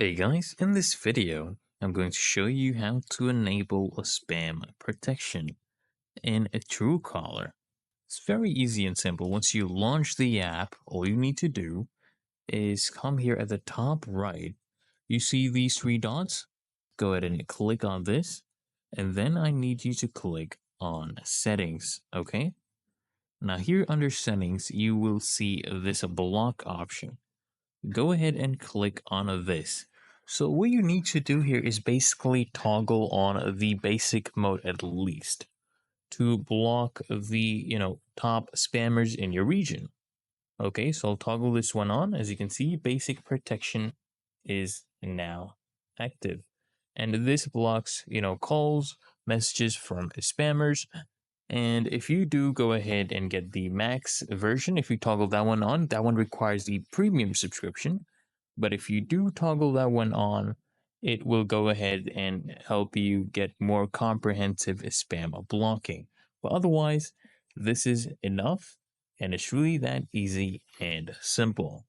Hey guys, in this video, I'm going to show you how to enable a spam protection in a Truecaller. It's very easy and simple. Once you launch the app, all you need to do is come here at the top right. You see these three dots? Go ahead and click on this, and then I need you to click on settings, okay? Now here under settings, you will see this block option. Go ahead and click on this. So what you need to do here is basically toggle on the basic mode at least to block the, top spammers in your region. Okay, so I'll toggle this one on. As you can see, basic protection is now active. And this blocks, calls, messages from spammers. And if you do go ahead and get the max version, if you toggle that one on, that one requires the premium subscription. But if you do toggle that one on, it will go ahead and help you get more comprehensive spam blocking. But otherwise, this is enough, and it's really that easy and simple.